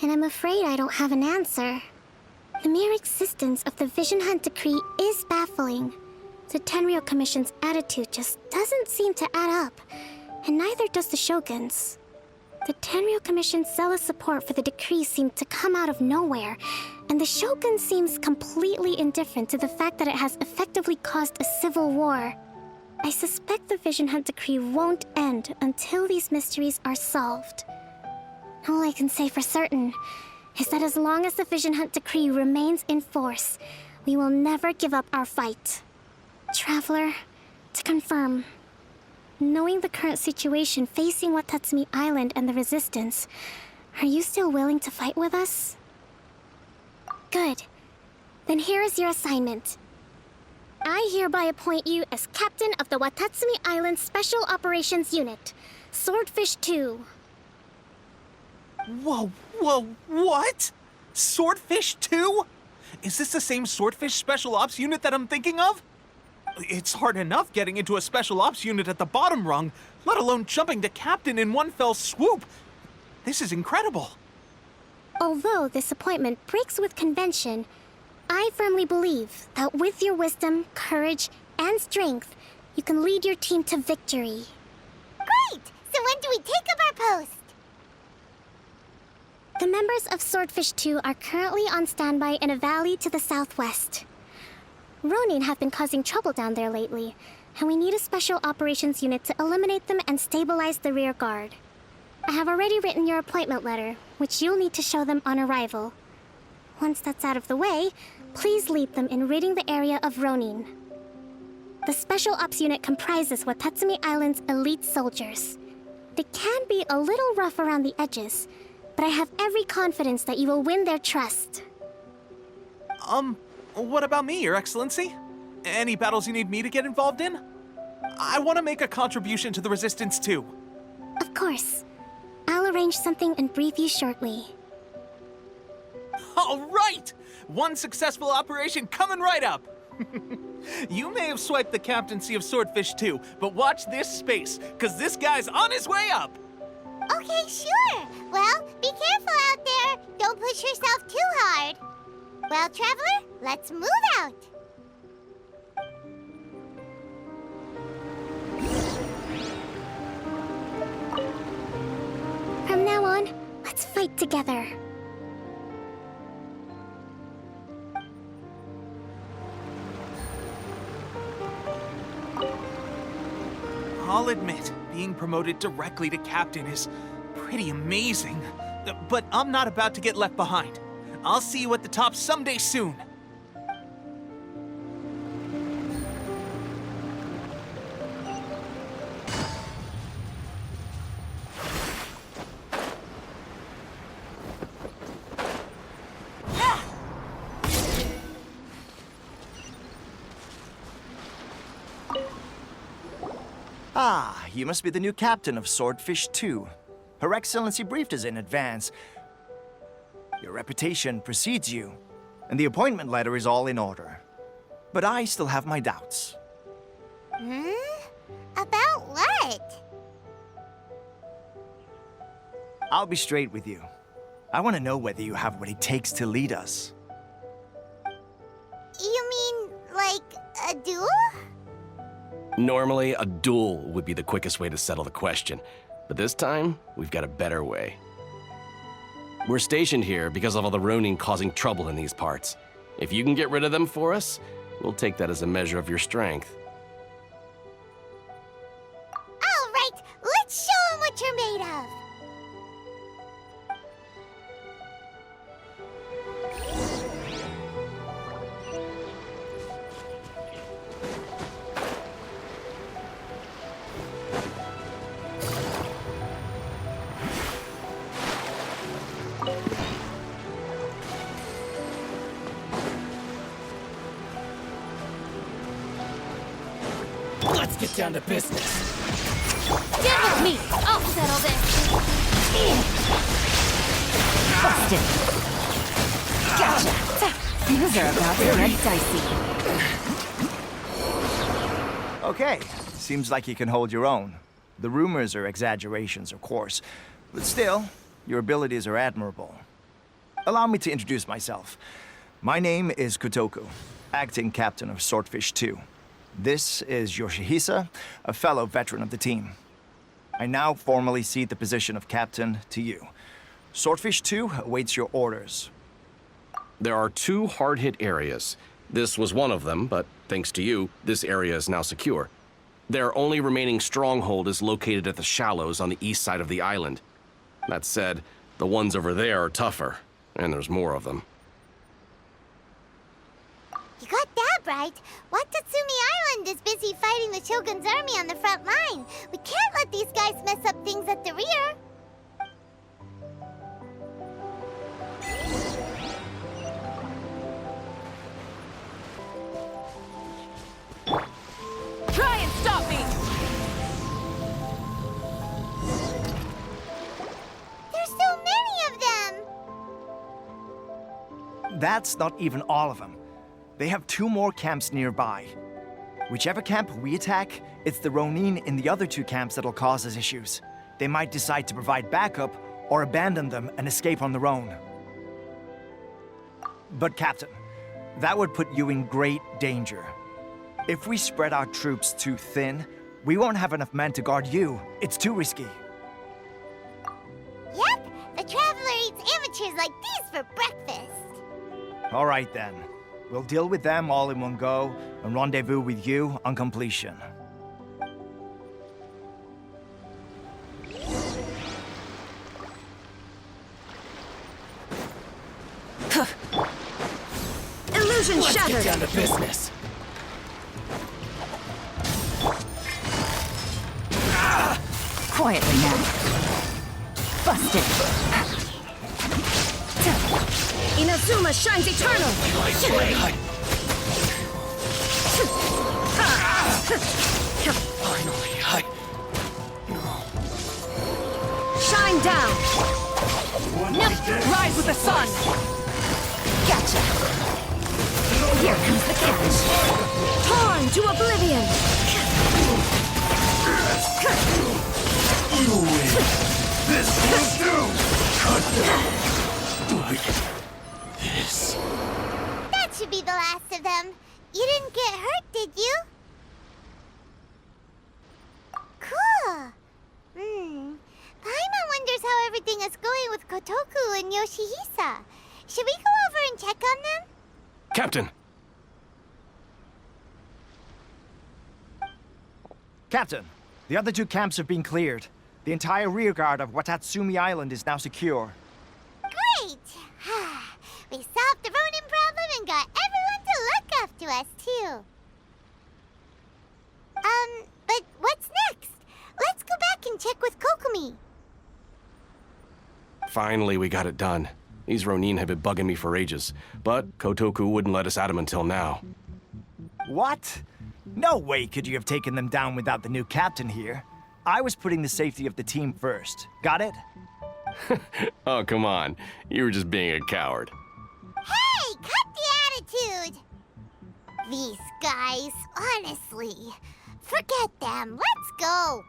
and I'm afraid I don't have an answer. The mere existence of the Vision Hunt decree is baffling. The Tenryou Commission's attitude just doesn't seem to add up, and neither does the Shogun's. The Tenryou Commission's zealous support for the decree seemed to come out of nowhere, and the Shogun seems completely indifferent to the fact that it has effectively caused a civil war. I suspect the Vision Hunt decree won't end until these mysteries are solved. All I can say for certain is that as long as the Vision Hunt decree remains in force, we will never give up our fight. Traveler, to confirm, knowing the current situation facing Watatsumi Island and the Resistance, are you still willing to fight with us? Good. Then here is your assignment. I hereby appoint you as Captain of the Watatsumi Island Special Operations Unit, Swordfish 2. Whoa, what? Swordfish 2? Is this the same Swordfish Special Ops unit that I'm thinking of? It's hard enough getting into a Special Ops unit at the bottom rung, let alone jumping to Captain in one fell swoop. This is incredible. Although this appointment breaks with convention, I firmly believe that with your wisdom, courage, and strength, you can lead your team to victory. Great! So when do we take up our post? The members of Swordfish 2 are currently on standby in a valley to the southwest. Ronin have been causing trouble down there lately, and we need a special operations unit to eliminate them and stabilize the rear guard. I have already written your appointment letter, which you'll need to show them on arrival. Once that's out of the way, please lead them in ridding the area of Ronin. The Special Ops unit comprises Watatsumi Island's elite soldiers. They can be a little rough around the edges, but I have every confidence that you will win their trust. What about me, Your Excellency? Any battles you need me to get involved in? I want to make a contribution to the Resistance too. Of course. I'll arrange something and brief you shortly. All right! One successful operation coming right up. You may have swiped the captaincy of Swordfish too, but watch this space, because this guy's on his way up. Okay, sure. Well, be careful out there. Don't push yourself too hard. Well, Traveler, let's move out. From now on, let's fight together. I'll admit, being promoted directly to captain is pretty amazing. But I'm not about to get left behind. I'll see you at the top someday soon. Ah, you must be the new captain of Swordfish 2. Her Excellency briefed us in advance. Your reputation precedes you, and the appointment letter is all in order. But I still have my doubts. About what? I'll be straight with you. I want to know whether you have what it takes to lead us. You mean, like, a duel? Normally, a duel would be the quickest way to settle the question, but this time, we've got a better way. We're stationed here because of all the Ronin causing trouble in these parts. If you can get rid of them for us, we'll take that as a measure of your strength. All right, let's show 'em what you're made of. Let's get down to business. Stand with me. I'll settle this. Busted. Gotcha. Things are about to get dicey. Okay, seems like you can hold your own. The rumors are exaggerations, of course, but still, your abilities are admirable. Allow me to introduce myself. My name is Kotoku, acting captain of Swordfish 2. This is Yoshihisa, a fellow veteran of the team. I now formally cede the position of captain to you. Swordfish 2 awaits your orders. There are 2 hard-hit areas. This was one of them, but thanks to you, this area is now secure. Their only remaining stronghold is located at the shallows on the east side of the island. That said, the ones over there are tougher, and there's more of them. You got that right. Watatsumi Island is busy fighting the Shogun's army on the front line. We can't let these guys mess up things at the rear. Try and stop me! There's so many of them! That's not even all of them. They have 2 more camps nearby. Whichever camp we attack, it's the Ronin in the other 2 camps that'll cause us issues. They might decide to provide backup or abandon them and escape on their own. But Captain, that would put you in great danger. If we spread our troops too thin, we won't have enough men to guard you. It's too risky. Yep, the Traveler eats amateurs like these for breakfast. All right then. We'll deal with them all in one go and rendezvous with you on completion. Illusion Let's shattered! get down to business. Quietly now. Busted. Inazuma shines eternal! Finally, Shine down! Rise with the sun! the catch! Torn to oblivion! You win! This will do! Cut them! Like this. That should be the last of them. You didn't get hurt, did you? Cool. Paimon wonders how everything is going with Kotoku and Yoshihisa. Should we go over and check on them? Captain! Captain, the other 2 camps have been cleared. The entire rearguard of Watatsumi Island is now secure. Great! We solved the Ronin problem and got everyone to look after us, too. But what's next? Let's go back and check with Kokomi. Finally, we got it done. These Ronin have been bugging me for ages, but Kotoku wouldn't let us at him until now. What? No way could you have taken them down without the new captain here. I was putting the safety of the team first. Got it? Oh, come on. You were just being a coward. Hey, cut the attitude! These guys, honestly. Forget them. Let's go.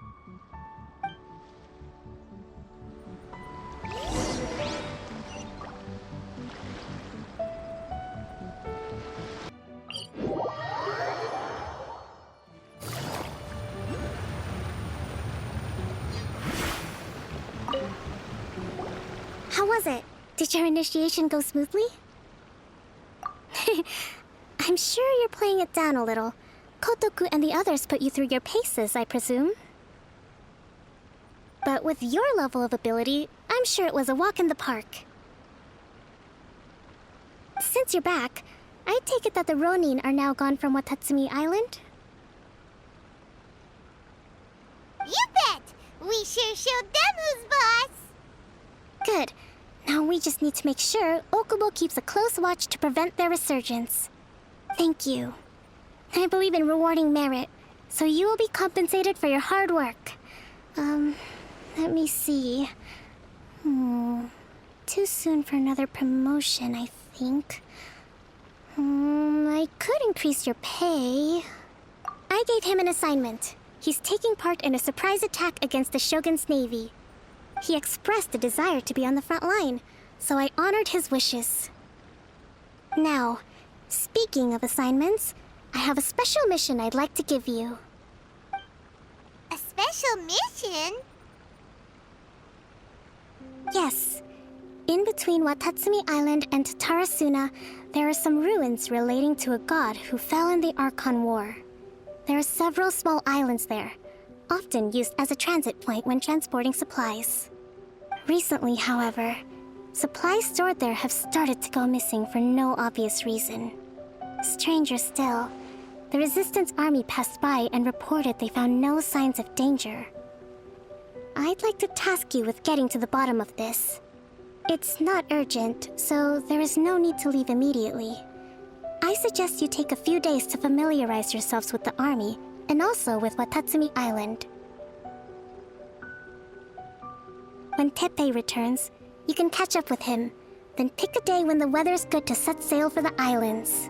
How was it? Did your initiation go smoothly? I'm sure you're playing it down a little. Kotoku and the others put you through your paces, I presume. But with your level of ability, I'm sure it was a walk in the park. Since you're back, I take it that the Ronin are now gone from Watatsumi Island? You bet! We sure showed them who's boss! Good. Now we just need to make sure Okubo keeps a close watch to prevent their resurgence. Thank you. I believe in rewarding merit, so you will be compensated for your hard work. Let me see. Too soon for another promotion, I think. I could increase your pay. I gave him an assignment. He's taking part in a surprise attack against the Shogun's navy. He expressed a desire to be on the front line, so I honored his wishes. Now, speaking of assignments, I have a special mission I'd like to give you. A special mission? Yes. In between Watatsumi Island and Tarasuna, there are some ruins relating to a god who fell in the Archon War. There are several small islands there, often used as a transit point when transporting supplies. Recently, however, supplies stored there have started to go missing for no obvious reason. Stranger still, the Resistance army passed by and reported they found no signs of danger. I'd like to task you with getting to the bottom of this. It's not urgent, so there is no need to leave immediately. I suggest you take a few days to familiarize yourselves with the army, and also with Watatsumi Island. When Teppei returns, you can catch up with him, then pick a day when the weather's good to set sail for the islands.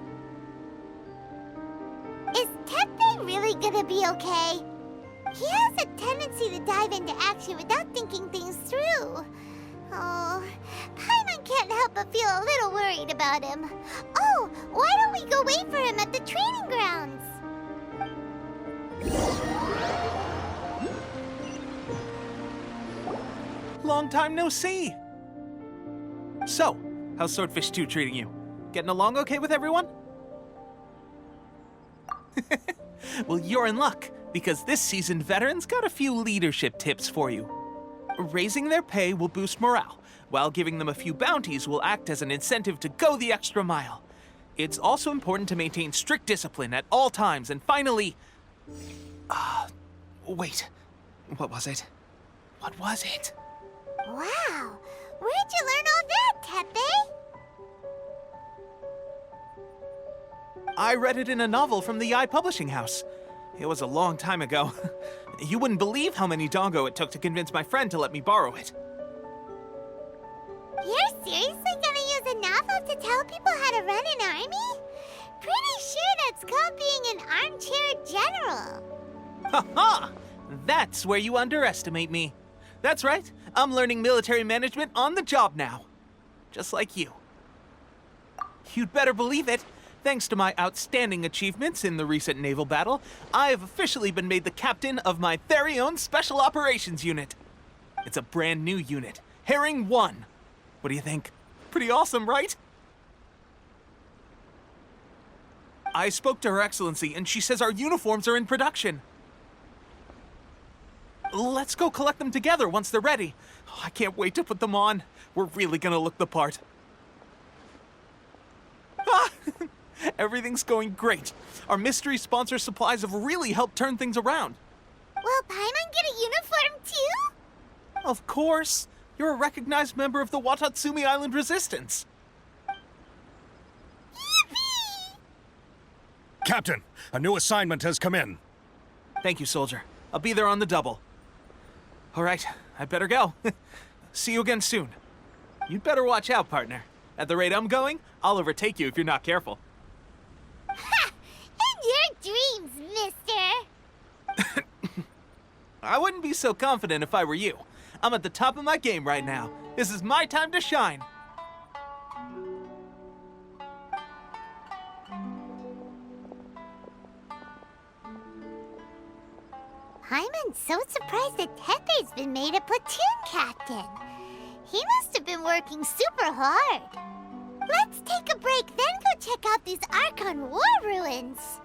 Is Teppei really gonna be okay? He has a tendency to dive into action without thinking things through. Oh, Paimon can't help but feel a little worried about him. Oh, why don't we go wait for him at the training grounds? Long time no see. So, how's Swordfish 2 treating you? Getting along okay with everyone? Well, you're in luck, because this seasoned veteran's got a few leadership tips for you. Raising their pay will boost morale, while giving them a few bounties will act as an incentive to go the extra mile. It's also important to maintain strict discipline at all times, and finally... wait. What was it? What was it? Wow, where'd you learn all that, Teppei? I read it in a novel from the Yae Publishing House. It was a long time ago. You wouldn't believe how many doggo it took to convince my friend to let me borrow it. You're seriously gonna use a novel to tell people how to run an army? pretty sure that's called being an armchair general. Ha-ha! That's where you underestimate me. That's right, I'm learning military management on the job now. Just like you. You'd better believe it. Thanks to my outstanding achievements in the recent naval battle, I have officially been made the captain of my very own Special Operations Unit. It's a brand new unit, Herring 1. What do you think? Pretty awesome, right? I spoke to Her Excellency, and she says our uniforms are in production. Let's go collect them together once they're ready. Oh, I can't wait to put them on. We're really gonna look the part. Ah! Everything's going great. Our mystery sponsor supplies have really helped turn things around. Will Paimon get a uniform too? Of course. You're a recognized member of the Watatsumi Island Resistance. Captain, a new assignment has come in. Thank you, soldier. I'll be there on the double. All right, I better go. See you again soon. You'd better watch out, partner. At the rate I'm going, I'll overtake you if you're not careful. Ha! In your dreams, mister! I wouldn't be so confident if I were you. I'm at the top of my game right now. This is my time to shine. Paimon's so surprised that Tepe's been made a platoon captain. He must have been working super hard. Let's take a break, then go check out these Archon War ruins.